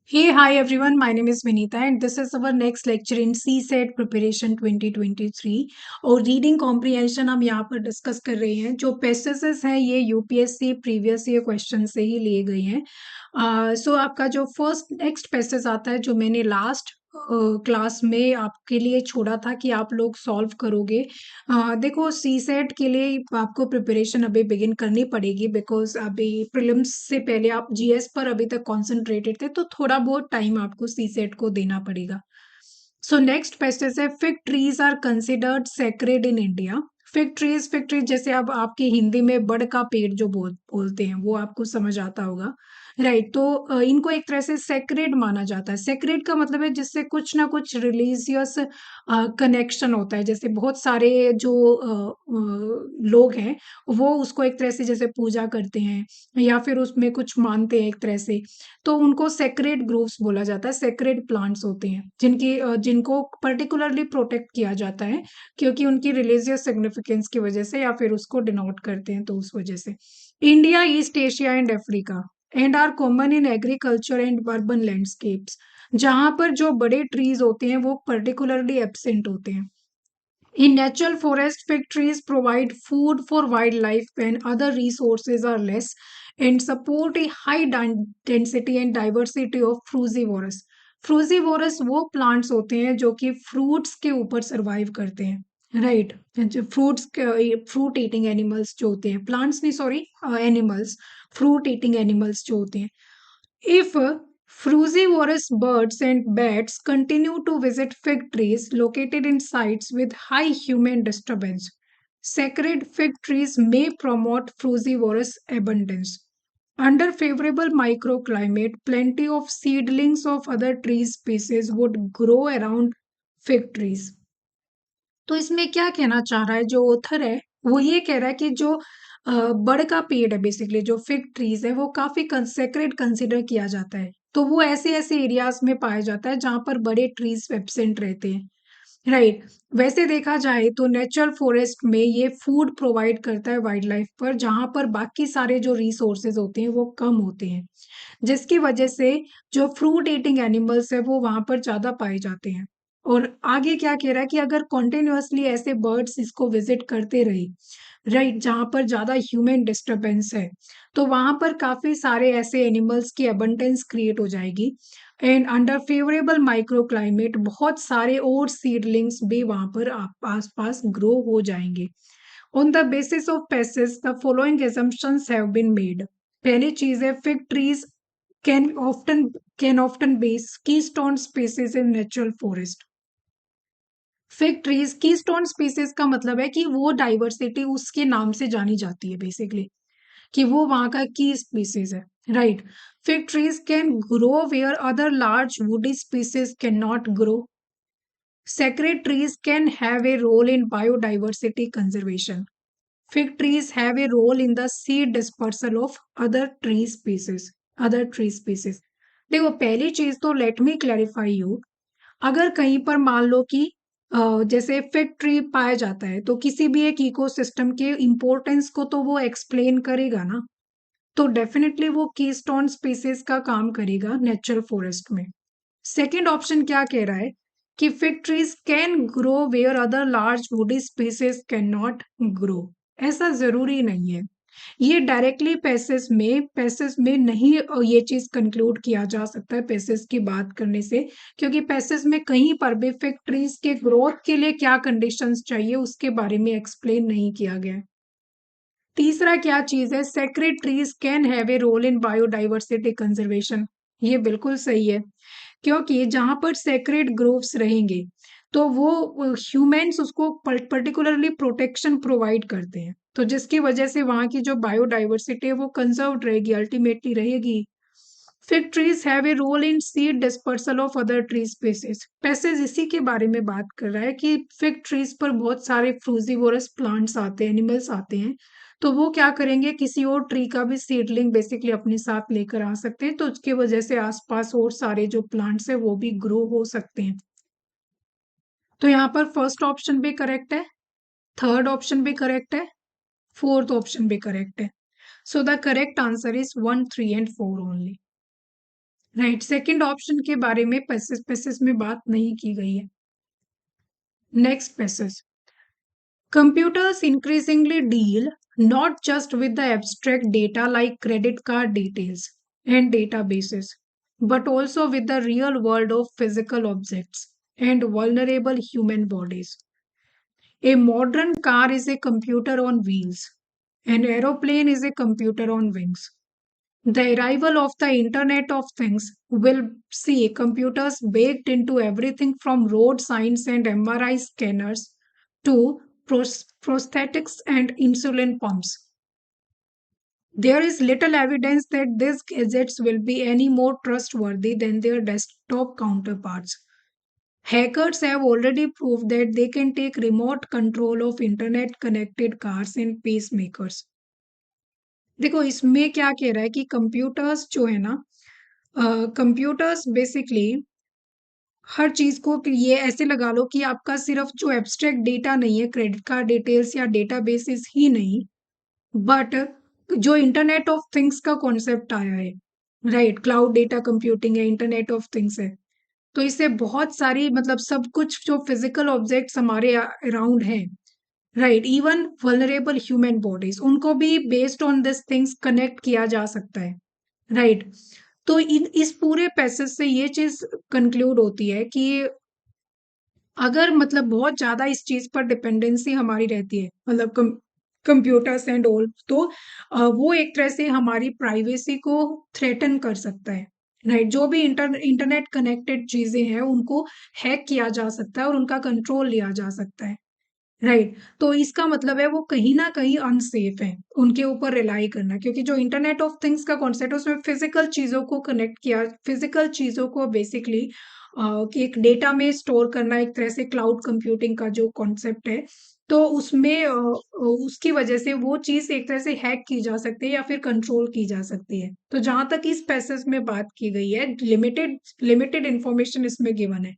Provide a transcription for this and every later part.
Hey, hi everyone. My name is Vinita, and this is our next lecture in CSET Preparation 2023 और reading comprehension हम यहाँ पर discuss कर रहे हैं। जो पैसेजेस हैं ये यूपीएससी प्रीवियस ईयर क्वेश्चन से ही लिए गए हैं। सो आपका जो फर्स्ट नेक्स्ट पैसेज आता है जो मैंने लास्ट क्लास में आपके लिए छोड़ा था कि आप लोग सॉल्व करोगे। देखो सीसेट के लिए आपको प्रिपरेशन अभी बिगिन करनी पड़ेगी बिकॉज अभी प्रीलिम्स से पहले आप जीएस पर अभी तक कॉन्सेंट्रेटेड थे, तो थोड़ा बहुत टाइम आपको सीसेट को देना पड़ेगा। सो नेक्स्ट पैसेज है, fig trees are considered sacred in India. Fig trees जैसे अब आपके हिंदी में बड़ का पेड़ जो बोलते हैं वो आपको समझ आता होगा, राइट। तो इनको एक तरह से सेक्रेड माना जाता है। सेक्रेड का मतलब है जिससे कुछ ना कुछ रिलीजियस कनेक्शन होता है। जैसे बहुत सारे जो लोग हैं वो उसको एक तरह से जैसे पूजा करते हैं या फिर उसमें कुछ मानते हैं एक तरह से, तो उनको सेक्रेड ग्रोव्स बोला जाता है। सेक्रेड प्लांट्स होते हैं जिनको पर्टिकुलरली प्रोटेक्ट किया जाता है क्योंकि उनकी रिलीजियस सिग्निफिकेंस की वजह से या फिर उसको डिनोट करते हैं, तो उस वजह से। India, East Asia and Africa and are common in agriculture and urban landscapes. जहां पर जो बड़े ट्रीज होते हैं वो पर्टिकुलरली एब्सेंट होते हैं। In natural forest, fig trees provide food for wildlife when other resources are less and support a high density and diversity of frugivorous. फ्रूजीवोरस वो प्लांट्स होते हैं जो कि फ्रूट्स के ऊपर सरवाइव करते हैं, राइट। जो फ्रूट ईटिंग एनिमल्स जो होते हैं, प्लांट्स नहीं, sorry, animals, fruit eating animals जो होते हैं। If frugivorous birds and bats continue to visit fig trees located in sites with high human disturbance, sacred fig trees may promote frugivorous abundance. Under favorable microclimate, plenty of seedlings of other tree species would grow around fig trees. तो इसमें क्या कहना चाह रहा है जो author है, वो ये कह रहा है कि जो बड़ का पेड़ है, बेसिकली जो फिग ट्रीज है वो काफी सेक्रेड कंसिडर किया जाता है। तो वो ऐसे ऐसे एरियाज में पाया जाता है जहां पर बड़े ट्रीज एब्सेंट रहते हैं, राइट। वैसे देखा जाए तो नेचुरल फॉरेस्ट में ये फूड प्रोवाइड करता है वाइल्ड लाइफ पर, जहां पर बाकी सारे जो रिसोर्सेज होते हैं वो कम होते हैं, जिसकी वजह से जो फ्रूट ईटिंग एनिमल्स है वो वहां पर ज्यादा पाए जाते हैं। और आगे क्या कह रहा है कि अगर कॉन्टिन्यूअसली ऐसे बर्ड्स इसको विजिट करते रहे, राइट, जहां पर ज्यादा ह्यूमन डिस्टरबेंस है, तो वहां पर काफी सारे ऐसे एनिमल्स की अबंडेंस क्रिएट हो जाएगी। And under favourable micro climate बहुत सारे और सीडलिंग्स भी वहां पर आस पास ग्रो हो जाएंगे। On the basis of passage the following assumptions have been made. पहली चीज है, fig trees can often can often be keystone species in natural forest। Fig trees keystone species का मतलब है कि वो डाइवर्सिटी उसके नाम से जानी जाती है, बेसिकली कि वो वहां का की स्पीसीज है, right. Fig trees can grow where other large woody species can not grow. Sacred trees can have a role in biodiversity conservation. Fig trees have a role in the seed dispersal of other tree species. देखो पहली चीज तो let me clarify you, अगर कहीं पर मान लो कि जैसे फिग ट्री पाया जाता है तो किसी भी एक इकोसिस्टम के इम्पोर्टेंस को तो वो एक्सप्लेन करेगा ना, तो डेफिनेटली वो कीस्टोन स्पीसीज का काम करेगा नेचुरल फॉरेस्ट में। सेकेंड ऑप्शन क्या कह रहा है कि fig trees can grow where other large woody species can not grow. ऐसा जरूरी नहीं है, ये डायरेक्टली पैसेज में नहीं ये चीज कंक्लूड किया जा सकता है पैसेज की बात करने से, क्योंकि पैसेज में कहीं पर भी फिग ट्रीज के ग्रोथ के लिए क्या कंडीशंस चाहिए उसके बारे में एक्सप्लेन नहीं किया गया है। तीसरा क्या चीज है, sacred trees can have a role in biodiversity conservation. ये बिल्कुल सही है, क्योंकि जहां पर सेक्रेड ग्रोव्स रहेंगे तो वो ह्यूमंस उसको पर्टिकुलरली प्रोटेक्शन प्रोवाइड करते हैं, तो जिसकी वजह से वहां की जो बायोडाइवर्सिटी है वो कंजर्व रहेगी, अल्टीमेटली रहेगी। Fig trees have a role in seed dispersal of other tree species. Passage इसी के बारे में बात कर रहा है कि फिग ट्रीज पर बहुत सारे फ्रूजीवोरस प्लांट्स आते हैं, एनिमल्स आते हैं, तो वो क्या करेंगे, किसी और ट्री का भी सीडलिंग बेसिकली अपने साथ लेकर आ सकते हैं, तो उसकी वजह से आसपास और सारे जो प्लांट्स है वो भी ग्रो हो सकते हैं। तो यहाँ पर फर्स्ट ऑप्शन भी करेक्ट है, थर्ड ऑप्शन भी करेक्ट है, फोर्थ ऑप्शन भी करेक्ट है। So the correct answer is 1, 3 and 4 only. Right, second option के बारे में पैसेज में बात नहीं की गई है। Next passage, computers increasingly deal not just with the abstract data like credit card details and databases, but also with the real world of physical objects and vulnerable human bodies. A modern car is a computer on wheels. An aeroplane is a computer on wings. The arrival of the Internet of Things will see computers baked into everything from road signs and MRI scanners to prosthetics and insulin pumps. There is little evidence that these gadgets will be any more trustworthy than their desktop counterparts. Hackers have already proved that they can take remote control of internet connected cars and pacemakers. देखो इसमें क्या कह रहा है कि computers जो है ना, कंप्यूटर्स बेसिकली हर चीज को ये ऐसे लगा लो कि आपका सिर्फ जो एब्स्ट्रैक्ट डेटा नहीं है, क्रेडिट कार्ड डिटेल्स या डेटाबेसेस ही नहीं, बट जो इंटरनेट ऑफ थिंग्स का कॉन्सेप्ट आया है, राइट, क्लाउड डेटा कंप्यूटिंग है, इंटरनेट ऑफ थिंग्स है, तो इससे बहुत सारी मतलब सब कुछ जो फिजिकल ऑब्जेक्ट्स हमारे अराउंड हैं, right, even vulnerable human bodies, उनको भी based on this things connect किया जा सकता है, राइट। तो इस पूरे पैसेज से ये चीज कंक्लूड होती है कि अगर मतलब बहुत ज्यादा इस चीज पर डिपेंडेंसी हमारी रहती है, मतलब कंप्यूटर्स एंड ऑल, तो वो एक तरह से हमारी प्राइवेसी को थ्रेटन कर सकता है, राइट। जो भी इंटरनेट कनेक्टेड चीजें हैं उनको हैक किया जा सकता है और उनका कंट्रोल लिया जा सकता है, राइट। तो इसका मतलब है वो कहीं ना कहीं अनसेफ है उनके ऊपर रिलाई करना, क्योंकि जो इंटरनेट ऑफ थिंग्स का कॉन्सेप्ट है उसमें फिजिकल चीजों को कनेक्ट किया, फिजिकल चीजों को बेसिकली कि एक डेटा में स्टोर करना, एक तरह से क्लाउड कंप्यूटिंग का जो कॉन्सेप्ट है, तो उसमें उसकी वजह से वो चीज एक तरह से हैक की जा सकती है या फिर कंट्रोल की जा सकती है। तो जहां तक इस पैसेज में बात की गई है, लिमिटेड लिमिटेड इंफॉर्मेशन इसमें गिवन है,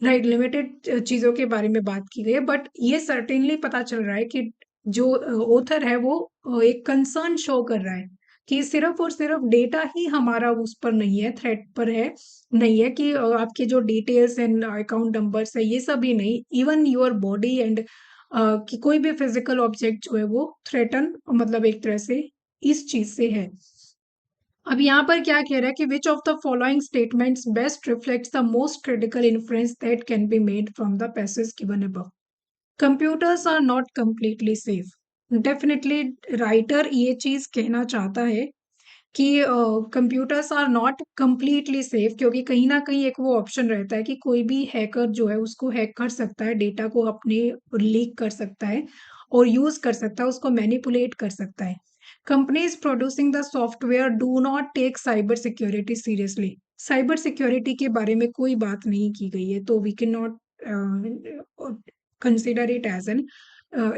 राइट, लिमिटेड चीजों के बारे में बात की गई है, बट ये सर्टेनली पता चल रहा है कि जो ऑथर है वो एक कंसर्न शो कर रहा है कि सिर्फ और सिर्फ डेटा ही हमारा उस पर नहीं है, थ्रेट पर है, नहीं है कि आपके जो डिटेल्स एंड अकाउंट नंबर्स है ये सब ही नहीं, इवन योर बॉडी एंड कि कोई भी फिजिकल ऑब्जेक्ट जो है वो थ्रेटन मतलब एक तरह से इस चीज से है। अब यहाँ पर क्या कह रहा है कि which of the following statements best reflects the most critical inference that can be made from the passage given above. Computers are not completely safe. Definitely writer ये चीज कहना चाहता है कि computers are not completely safe, क्योंकि कहीं ना कहीं एक वो ऑप्शन रहता है कि कोई भी हैकर जो है उसको हैक कर सकता है, डेटा को अपने लीक कर सकता है और यूज कर सकता है, उसको मैनिपुलेट कर सकता है। Companies producing the software do not take cyber security seriously. Cyber security के बारे में कोई बात नहीं की गई है, तो we can not consider it as an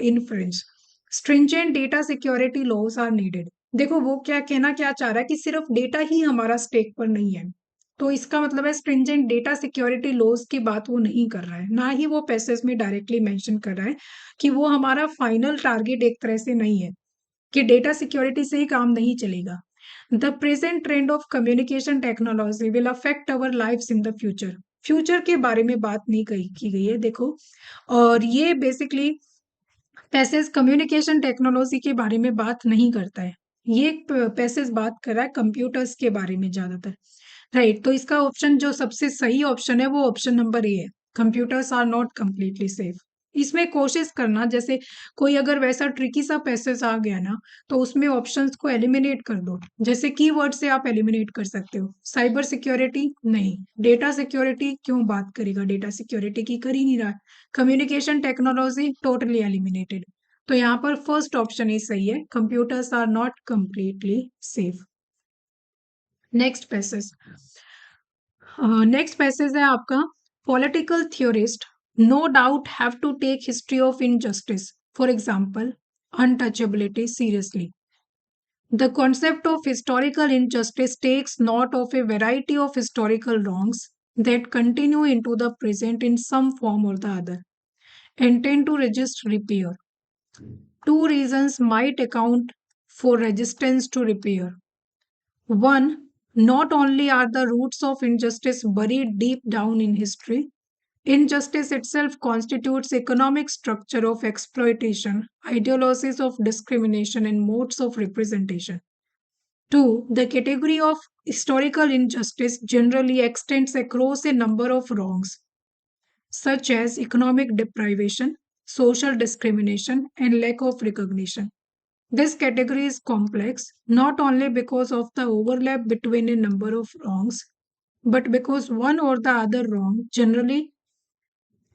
inference. Stringent data security laws are needed. देखो वो क्या कहना क्या चाह रहा है कि सिर्फ डेटा ही हमारा स्टेक पर नहीं है, तो इसका मतलब है स्ट्रिंजेंट डेटा सिक्योरिटी लॉज की बात वो नहीं कर रहा है, ना ही वो पैसेज में डायरेक्टली मेंशन कर रहा है कि वो हमारा फाइनल टारगेट एक तरह से नहीं है, कि डेटा सिक्योरिटी से ही काम नहीं चलेगा। The present trend of communication technology will affect our life in the future. Future के बारे में बात नहीं की गई है, देखो। और ये बेसिकली पैसेज कम्युनिकेशन टेक्नोलॉजी के बारे में बात नहीं करता है, ये पैसेज बात कर रहा है कंप्यूटर्स के बारे में ज्यादातर, राइट। तो इसका ऑप्शन जो सबसे सही ऑप्शन है वो ऑप्शन नंबर ए है, computers are not completely safe. इसमें कोशिश करना, जैसे कोई अगर वैसा ट्रिकी सा पैसेज आ गया ना, तो उसमें ऑप्शंस को एलिमिनेट कर दो, जैसे कीवर्ड से आप एलिमिनेट कर सकते हो। साइबर सिक्योरिटी नहीं, डेटा सिक्योरिटी क्यों बात करेगा, डेटा सिक्योरिटी की कर ही नहीं रहा। Communication technology totally eliminated. तो यहाँ पर फर्स्ट ऑप्शन ही सही है, computers are not completely safe. Next passage, next passage है आपका, political theorist no doubt have to take history of injustice, for example untouchability, seriously. The concept of historical injustice takes note of a variety of historical wrongs that continue into the present in some form or the other and tend to resist repair. Two reasons might account for resistance to repair. One, Not only are the roots of injustice buried deep down in history, injustice itself constitutes economic structure of exploitation, ideologies of discrimination, and modes of representation. Two, the category of historical injustice generally extends across a number of wrongs, such as economic deprivation, social discrimination, and lack of recognition. This category is complex not only because of the overlap between a number of wrongs, but because one or the other wrong, generally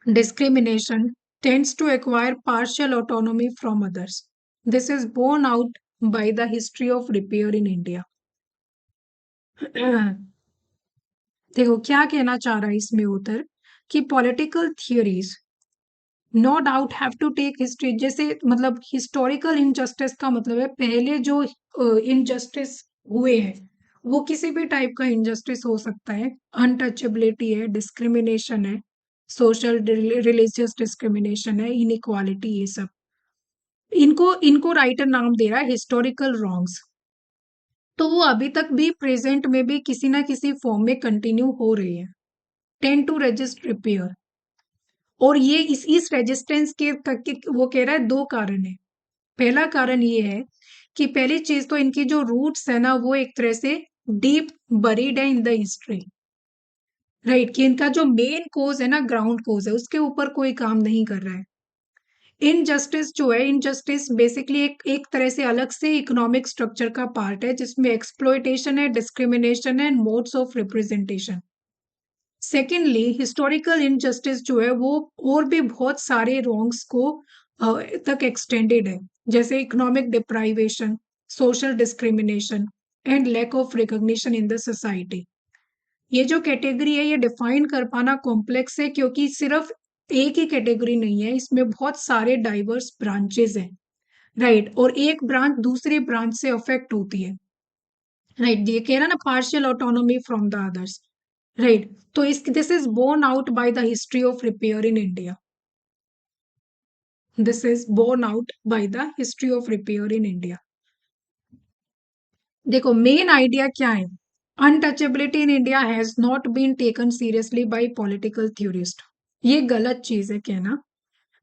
discrimination, tends to acquire partial autonomy from others. This is borne out by the history of repair in India. देखो क्या कहना चाह रहा है इसमें उत्तर कि political theories no doubt have to take history, जैसे मतलब हिस्टोरिकल इनजस्टिस का मतलब है पहले जो इनजस्टिस हुए हैं वो किसी भी टाइप का इनजस्टिस हो सकता है, अनटचेबिलिटी है, डिस्क्रिमिनेशन है, सोशल रिलीजियस डिस्क्रिमिनेशन है, इनइक्वालिटी, ये सब इनको इनको राइटर नाम दे रहा है हिस्टोरिकल रॉन्ग्स। तो वो अभी तक भी प्रेजेंट में भी किसी ना किसी फॉर्म में कंटिन्यू हो रही है, टेन टू रजिस्ट रिपेयर। और ये इस रेजिस्टेंस के वो कह रहा है दो कारण है। पहला कारण ये है कि पहली चीज तो इनकी जो रूट्स है ना वो एक तरह से डीप बरीड है इन द हिस्ट्री, राइट, कि इनका जो मेन कोज है ना, ग्राउंड कोज है, उसके ऊपर कोई काम नहीं कर रहा है। इनजस्टिस जो है, इनजस्टिस बेसिकली एक तरह से अलग से इकोनॉमिक स्ट्रक्चर का पार्ट है जिसमें एक्सप्लॉयटेशन है, डिस्क्रिमिनेशन है, modes of representation. Secondly historical injustice जो है वो और भी बहुत सारे रॉन्ग्स को तक एक्सटेंडेड है, जैसे economic deprivation, social discrimination and lack of recognition in the society. ये जो कैटेगरी है ये डिफाइन कर पाना कॉम्प्लेक्स है क्योंकि सिर्फ एक ही कैटेगरी नहीं है, इसमें बहुत सारे डाइवर्स ब्रांचेस हैं, राइट, और एक ब्रांच दूसरी ब्रांच से अफेक्ट होती है, राइट, ये कह रहा ना partial autonomy from the others, right. तो इस this is born out by the history of repair in India, this is born out by the history of repair in India. देखो मेन आइडिया क्या है, untouchability in India has not been taken seriously by political theorist. ये गलत चीज है कहना,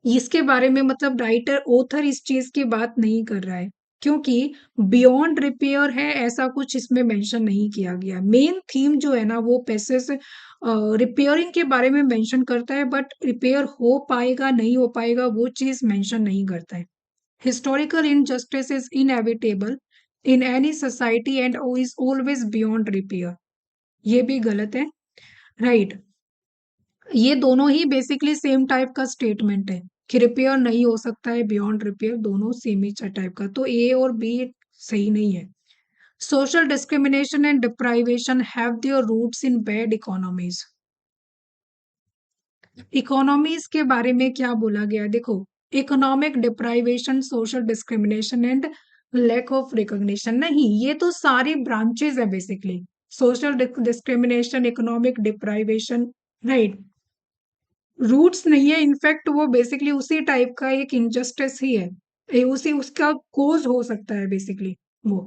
इसके बारे में मतलब राइटर ऑथर इस चीज की बात नहीं कर रहा है क्योंकि बियॉन्ड रिपेयर है ऐसा कुछ इसमें मेंशन नहीं किया गया। मेन थीम जो है ना वो पैसे से रिपेयरिंग के बारे में मेंशन करता है, बट रिपेयर हो पाएगा नहीं हो पाएगा वो चीज मेंशन नहीं करता है। Historical injustice is inevitable in any society and is always beyond repair, ये भी गलत है, राइट। ये दोनों ही बेसिकली सेम टाइप का स्टेटमेंट है कि रिपेयर नहीं हो सकता है, बियॉन्ड रिपेयर, दोनों सेम ही टाइप का, तो ए और बी सही नहीं है। Social discrimination and deprivation have their roots in bad economies. Economies के बारे में क्या बोला गया, देखो economic deprivation, social discrimination and lack of recognition, नहीं ये तो सारी ब्रांचेस है basically, social discrimination, economic deprivation, right, roots नहीं है, इनफैक्ट वो बेसिकली उसी टाइप का एक इनजस्टिस ही है, उसी उसका कोज हो सकता है बेसिकली वो,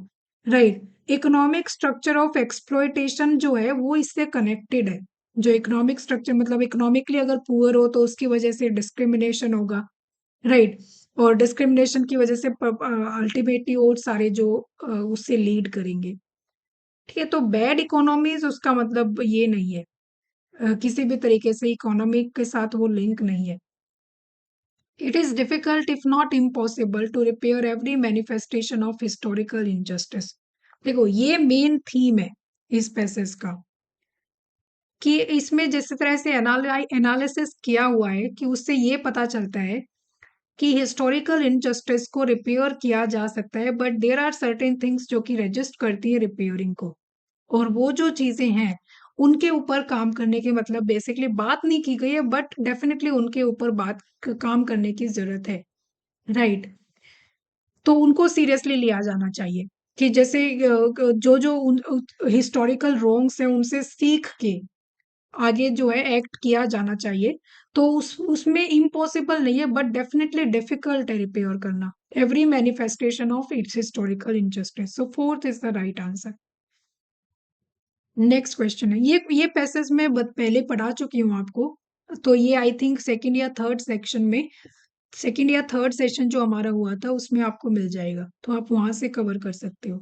right. Economic structure of exploitation जो है वो इससे कनेक्टेड है, जो इकोनॉमिक स्ट्रक्चर मतलब इकोनॉमिकली अगर पुअर हो तो उसकी वजह से डिस्क्रिमिनेशन होगा, राइट, और डिस्क्रिमिनेशन की वजह से अल्टीमेटली और सारे जो उससे लीड करेंगे, ठीक है। तो बैड इकोनॉमीज उसका मतलब ये नहीं है, किसी भी तरीके से इकोनॉमी के साथ वो लिंक नहीं है। It is difficult if not impossible to repair every manifestation of historical injustice. देखो ये मेन थीम है इस पैसेज का कि इसमें जिस तरह से एनालिसिस किया हुआ है कि उससे ये पता चलता है कि हिस्टोरिकल इनजस्टिस को रिपेयर किया जा सकता है, but there are certain things जो कि रजिस्ट करती है रिपेयरिंग को, और वो जो चीजें हैं उनके ऊपर काम करने की मतलब बेसिकली बात नहीं की गई है, बट डेफिनेटली उनके ऊपर काम करने की जरूरत है, राइट। तो उनको सीरियसली लिया जाना चाहिए कि जैसे जो जो हिस्टोरिकल रॉन्ग्स हैं उनसे सीख के आगे जो है एक्ट किया जाना चाहिए। तो उसमें इम्पॉसिबल नहीं है बट डेफिनेटली डिफिकल्ट है रिपेयर करना every manifestation of its historical injustice. So fourth is the right answer. Next question है, ये पैसेज मैं पहले पढ़ा चुकी हूँ आपको, तो ये आई थिंक सेकंड या थर्ड सेशन जो हमारा हुआ था उसमें आपको मिल जाएगा, तो आप वहां से कवर कर सकते हो।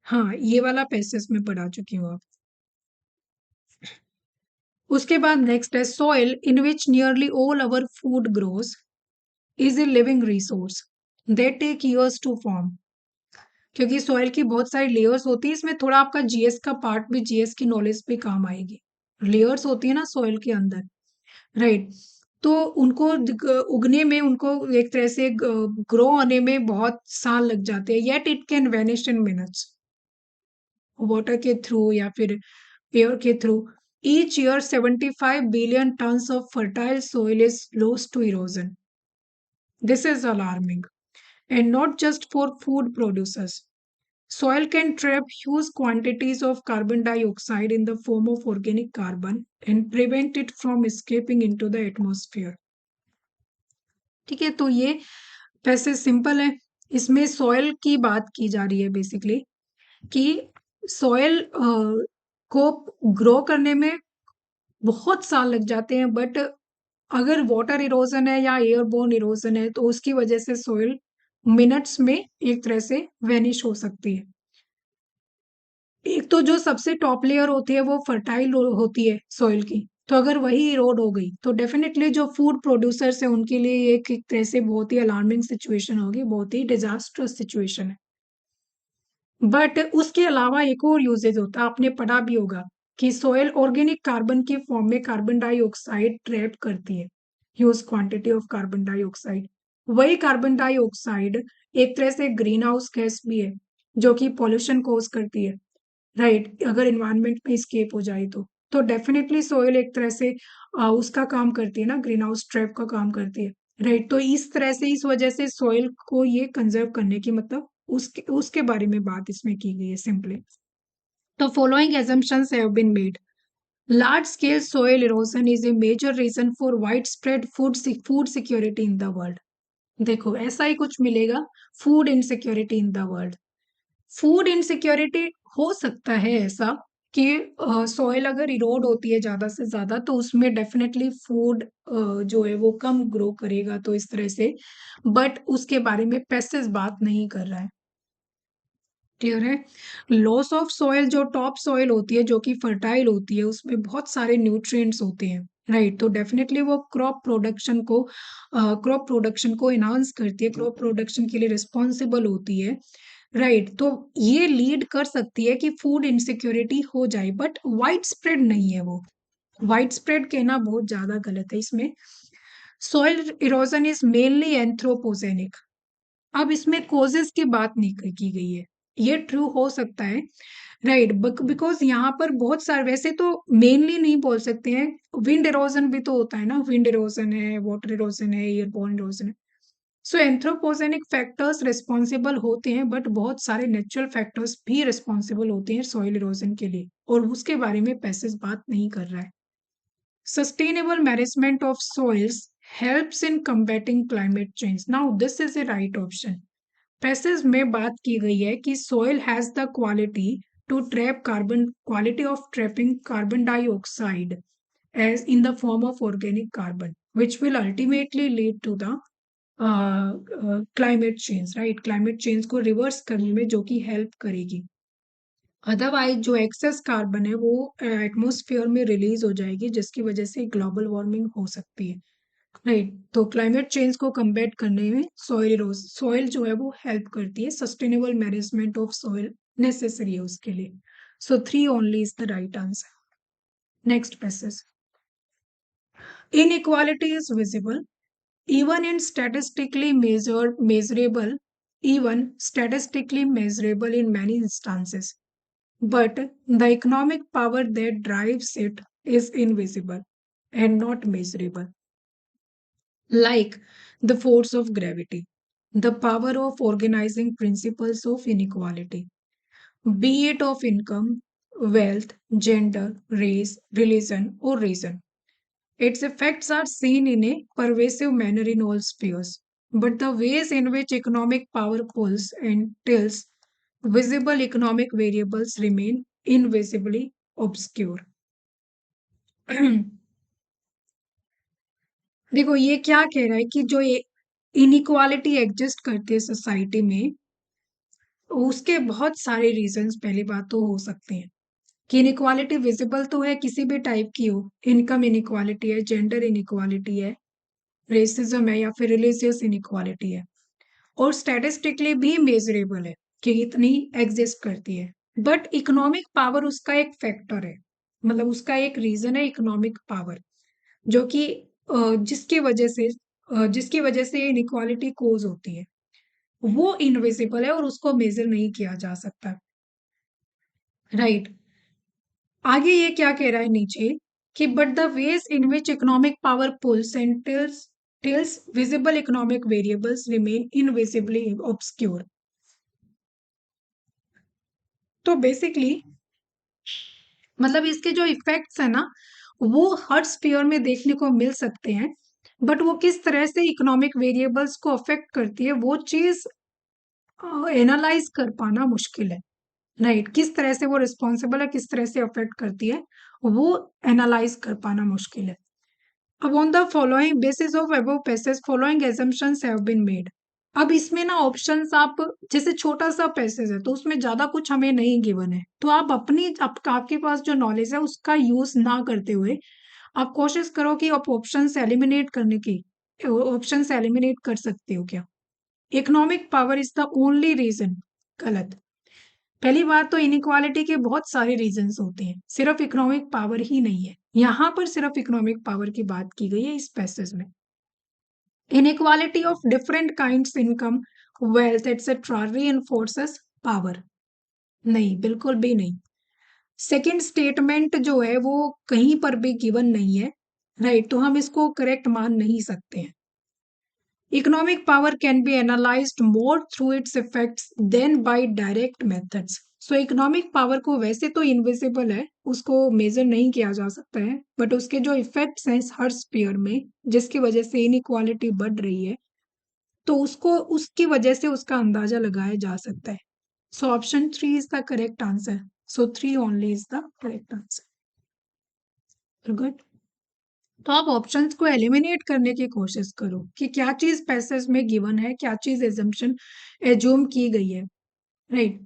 हाँ, ये वाला पैसेज में पढ़ा चुकी हूँ आप। उसके बाद नेक्स्ट है, soil in which nearly all our food grows is a living resource that take years to form. क्योंकि सॉइल की बहुत सारी लेयर्स होती है, इसमें थोड़ा आपका जीएस का पार्ट भी, जीएस की नॉलेज भी काम आएगी। लेयर्स होती है ना सॉइल के अंदर, राइट। तो उनको उगने में, उनको एक तरह से ग्रो होने में बहुत साल लग जाते हैं, yet it can vanish in minutes, water के थ्रू या फिर एयर के through. Each year 75 billion tons of fertile soil is lost to erosion. This is alarming, and not just for food producers. Soil can trap huge quantities of carbon dioxide in the form of organic carbon and prevent it from escaping into the atmosphere. ठीक है, तो ये पैसे simple है। इसमें soil की बात की जा रही है बेसिकली, कि सॉइल को ग्रो करने में बहुत साल लग जाते हैं, बट अगर वाटर इरोजन है या एयरबोर्न इरोजन है तो उसकी वजह से सॉइल मिनट्स में एक तरह से वेनिश हो सकती है। एक तो जो सबसे टॉप लेयर होती है वो फर्टाइल होती है सॉइल की, तो अगर वही इरोड हो गई तो डेफिनेटली जो फूड प्रोड्यूसर्स है उनके लिए ये एक तरह से बहुत ही अलार्मिंग सिचुएशन होगी, बहुत ही डिजास्टर्स सिचुएशन है। बट उसके अलावा एक और यूजेज होता है, आपने पढ़ा भी होगा कि सोयल ऑर्गेनिक कार्बन की फॉर्म में कार्बन डाइऑक्साइड ट्रैप करती है, huge quantity of carbon dioxide. वही कार्बन डाइऑक्साइड एक तरह से ग्रीन हाउस गैस भी है, जो कि पॉल्यूशन कॉज करती है, राइट। अगर इन्वायरमेंट में स्केप हो जाए तो डेफिनेटली सोयल एक तरह से उसका काम करती है ना, ग्रीन हाउस ट्रैप का काम करती है, राइट। तो इस तरह से, इस वजह से सोयल को ये कंजर्व करने की, मतलब उसके उसके बारे में बात इसमें की गई है सिंपली। तो following assumptions have been made. Large scale soil erosion is a major reason for widespread food security in the world. देखो ऐसा ही कुछ मिलेगा, food insecurity in the world. Food insecurity हो सकता है ऐसा कि सॉइल अगर इरोड होती है ज्यादा से ज्यादा तो उसमें डेफिनेटली फूड जो है वो कम ग्रो करेगा, तो इस तरह से। बट उसके बारे में पैसेज बात नहीं कर रहा है, क्लियर है। लॉस ऑफ सॉइल, जो टॉप सॉइल होती है जो कि फर्टाइल होती है, उसमें बहुत सारे न्यूट्रिएंट्स होते हैं, राइट। तो डेफिनेटली वो क्रॉप प्रोडक्शन को इनहांस करती है, क्रॉप प्रोडक्शन के लिए रिस्पॉन्सिबल होती है, राइट। तो ये लीड कर सकती है कि फूड इनसिक्योरिटी हो जाए, बट वाइड स्प्रेड नहीं है वो। वाइड स्प्रेड कहना बहुत ज्यादा गलत है इसमें। Soil erosion is mainly anthropogenic. अब इसमें कोजेस की बात नहीं की गई है, ये ट्रू हो सकता है, राइट। बिकॉज यहाँ पर बहुत सारे, वैसे तो मेनली नहीं बोल सकते हैं, विंड इरोजन भी तो होता है ना, विंड इरोजन है, वाटर इरोजन है, एयरबोर्न इरोजन है। सो एंथ्रोपोजेनिक फैक्टर्स रिस्पॉन्सिबल होते हैं, बट बहुत सारे नेचुरल फैक्टर्स भी रिस्पॉन्सिबल होते हैं सॉइल इरोजन के लिए, और उसके बारे में पैसेज बात नहीं कर रहा है। Sustainable management of soils helps in combating climate change. Now this is a right option. Passage में बात की गई है कि soil has the quality of trapping carbon dioxide as in the form of organic carbon, which will ultimately lead to the climate change, right? Climate change को reverse करने में जो कि हेल्प करेगी। अदरवाइज जो एक्सेस कार्बन है वो atmosphere में रिलीज हो जाएगी, जिसकी वजह से ग्लोबल वार्मिंग हो सकती है, राइट। तो क्लाइमेट चेंज को कम्बैट करने में सॉइल जो है वो हेल्प करती है, sustainable management of soil necessary है उसके लिए। सो 3 only is the right answer. Next passage. Inequality is visible even in measurable, even statistically measurable in many instances, but the economic power that drives it is invisible and not measurable, like the force of gravity, the power of organizing principles of inequality, be it of income, wealth, gender, race, religion, or reason. Its effects are seen in a pervasive manner in all spheres, but the ways in which economic power pulls and tilts visible economic variables remain invisibly obscure. देखो ये क्या कह रहा है कि जो inequality exist करती है सोसाइटी में, उसके बहुत सारे रीजंस पहली बात तो हो सकते हैं कि इनइक्वालिटी विजिबल तो है, किसी भी टाइप की हो, इनकम इनइक्वालिटी है, जेंडर इनइक्वालिटी है, रेसिज्म है, या फिर रिलीजियस इनइक्वालिटी है, और स्टैटिस्टिकली भी मेजरेबल है कि इतनी एग्जिस्ट करती है। बट इकोनॉमिक पावर उसका एक फैक्टर है, मतलब उसका एक रीजन है इकोनॉमिक पावर, जो कि जिसकी वजह से इनइक्वालिटी कोज होती है, वो इनविजिबल है और उसको मेजर नहीं किया जा सकता। राइट। आगे ये क्या कह रहा है नीचे कि but the ways in which economic power pulls and tilts visible economic variables remain invisibly obscure. तो बेसिकली मतलब इसके जो इफेक्ट्स है ना, वो हर स्फीयर में देखने को मिल सकते हैं, बट वो किस तरह से इकोनॉमिक वेरिएबल्स को अफेक्ट करती है वो चीज एनालाइज कर पाना मुश्किल है। राइट, किस तरह से वो रिस्पॉन्सिबल है, किस तरह से अफेक्ट करती है, वो एनालाइज कर पाना मुश्किल है। अब on the following basis of above passage following assumptions have been made. अब इसमें ना ऑप्शंस आप, जैसे छोटा सा पैसेज है तो उसमें ज्यादा कुछ हमें नहीं गिवन है, तो आप आपके पास जो नॉलेज है उसका यूज ना करते हुए आप कोशिश करो कि आप ऑप्शन एलिमिनेट कर सकते हो क्या। Economic power is the only reason. गलत। पहली बात तो इनइक्वालिटी के बहुत सारे रीजंस होते हैं, सिर्फ इकोनॉमिक पावर ही नहीं है, यहाँ पर सिर्फ इकोनॉमिक पावर की बात की गई है इस पैसेज में। Inequality of different kinds income, wealth etcetera reinforces power. नहीं, बिल्कुल भी नहीं। सेकंड स्टेटमेंट जो है वो कहीं पर भी गिवन नहीं है। राइट, तो हम इसको करेक्ट मान नहीं सकते हैं। Economic power can be analysed more through its effects than by direct methods. So economic power को वैसे तो इनविजिबल है, उसको मेजर नहीं किया जा सकता है, बट उसके जो इफेक्ट्स हैं हर स्पीयर में, जिसकी वजह से इनइक्वालिटी बढ़ रही है, तो उसको उसकी वजह से उसका अंदाजा लगाया जा सकता है। So option 3 is the correct answer. So 3 only is the correct answer. Good. तो आप ऑप्शंस को एलिमिनेट करने की कोशिश करो कि क्या चीज पैसेज में गिवन है, क्या चीज एजम्पशन एज्यूम की गई है। Right.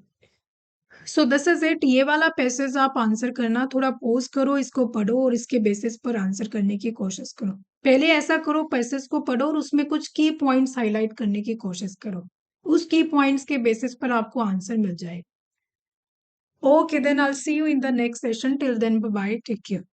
So this is it. ये वाला पैसेज आप आंसर करना थोड़ा पोज करो, इसको पढ़ो और इसके बेसिस पर आंसर करने की कोशिश करो। पहले ऐसा करो, पैसेज को पढ़ो और उसमें कुछ की पॉइंट्स हाईलाइट करने की कोशिश करो, उस की पॉइंट्स के बेसिस पर आपको आंसर मिल जाएगा। Okay, then I will see you in the next session. Till then bye bye, take care.